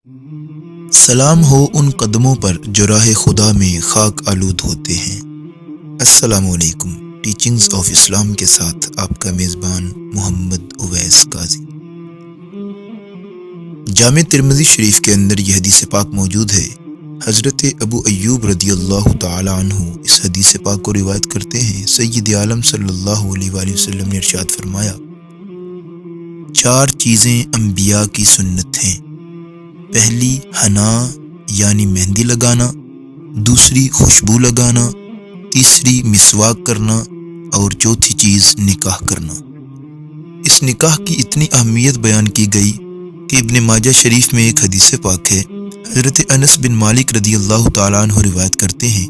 سلام ہو ان قدموں پر جو راہ خدا میں خاک آلود ہوتے ہیں۔ السلام علیکم۔ ٹیچنگز آف اسلام کے ساتھ آپ کا میزبان محمد اویس قاضی۔ جامع ترمذی شریف کے اندر یہ حدیث پاک موجود ہے۔ حضرت ابو ایوب رضی اللہ تعالی عنہ اس حدیث پاک کو روایت کرتے ہیں۔ سید عالم صلی اللہ علیہ وآلہ وسلم نے ارشاد فرمایا، 4 چیزیں انبیاء کی سنت ہیں۔ پہلی حنا یعنی مہندی لگانا، دوسری خوشبو لگانا، تیسری مسواک کرنا اور چوتھی چیز نکاح کرنا۔ اس نکاح کی اتنی اہمیت بیان کی گئی کہ ابن ماجہ شریف میں ایک حدیث پاک ہے۔ حضرت انس بن مالک رضی اللہ تعالیٰ عنہ روایت کرتے ہیں،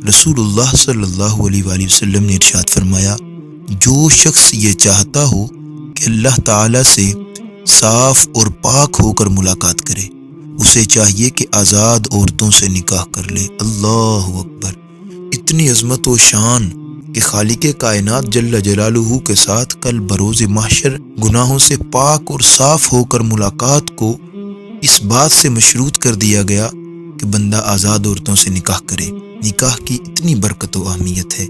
رسول اللہ صلی اللہ علیہ وآلہ وسلم نے ارشاد فرمایا، جو شخص یہ چاہتا ہو کہ اللہ تعالیٰ سے صاف اور پاک ہو کر ملاقات کرے، اسے چاہیے کہ آزاد عورتوں سے نکاح کر لے۔ اللہ اکبر! اتنی عظمت و شان کہ خالق کائنات جل جلالہ کے ساتھ کل بروز محشر گناہوں سے پاک اور صاف ہو کر ملاقات کو اس بات سے مشروط کر دیا گیا کہ بندہ آزاد عورتوں سے نکاح کرے۔ نکاح کی اتنی برکت و اہمیت ہے۔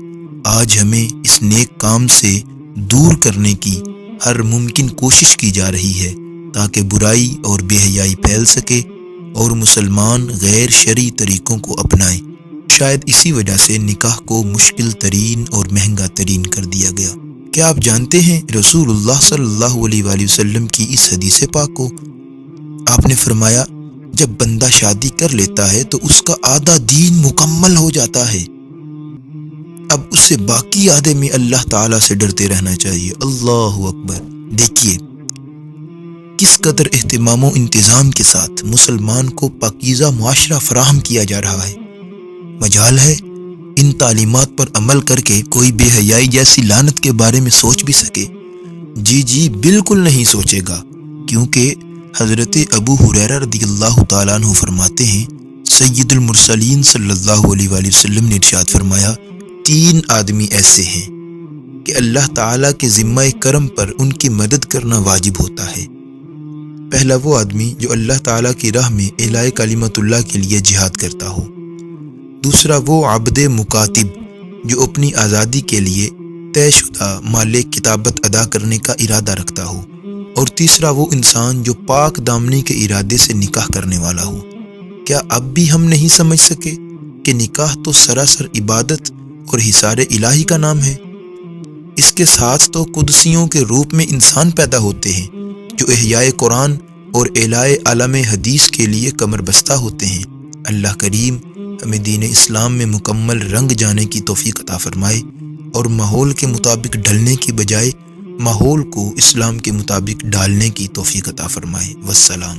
آج ہمیں اس نیک کام سے دور کرنے کی ہر ممکن کوشش کی جا رہی ہے تاکہ برائی اور بے حیائی پھیل سکے اور مسلمان غیر شرعی طریقوں کو اپنائیں۔ شاید اسی وجہ سے نکاح کو مشکل ترین اور مہنگا ترین کر دیا گیا۔ کیا آپ جانتے ہیں رسول اللہ صلی اللہ علیہ وآلہ وسلم کی اس حدیث پاک کو؟ آپ نے فرمایا، جب بندہ شادی کر لیتا ہے تو اس کا آدھا دین مکمل ہو جاتا ہے، اب اسے باقی آدھے میں اللہ تعالیٰ سے ڈرتے رہنا چاہیے۔ اللہ اکبر! دیکھیے کس قدر اہتمام و انتظام کے ساتھ مسلمان کو پاکیزہ معاشرہ فراہم کیا جا رہا ہے۔ مجال ہے ان تعلیمات پر عمل کر کے کوئی بے حیائی جیسی لعنت کے بارے میں سوچ بھی سکے؟ جی بالکل نہیں سوچے گا، کیونکہ حضرت ابو ہریرہ رضی اللہ تعالیٰ عنہ فرماتے ہیں، سید المرسلین صلی اللہ علیہ وآلہ وسلم نے ارشاد فرمایا، 3 آدمی ایسے ہیں کہ اللہ تعالیٰ کے ذمہ کرم پر ان کی مدد کرنا واجب ہوتا ہے۔ پہلا وہ آدمی جو اللہ تعالیٰ کی راہ میں اعلاء کلمت اللہ کے لیے جہاد کرتا ہو، دوسرا وہ عبد مکاتب جو اپنی آزادی کے لیے طے شدہ مال کتابت ادا کرنے کا ارادہ رکھتا ہو، اور تیسرا وہ انسان جو پاک دامنی کے ارادے سے نکاح کرنے والا ہو۔ کیا اب بھی ہم نہیں سمجھ سکے کہ نکاح تو سراسر عبادت اور حصار الہی کا نام ہے؟ اس کے ساتھ تو قدسیوں کے روپ میں انسان پیدا ہوتے ہیں جو احیاء قرآن اور اعلاء عالم حدیث کے لیے کمر بستہ ہوتے ہیں۔ اللہ کریم ہمیں دین اسلام میں مکمل رنگ جانے کی توفیق عطا فرمائے اور ماحول کے مطابق ڈھلنے کی بجائے ماحول کو اسلام کے مطابق ڈالنے کی توفیق عطا فرمائے۔ والسلام۔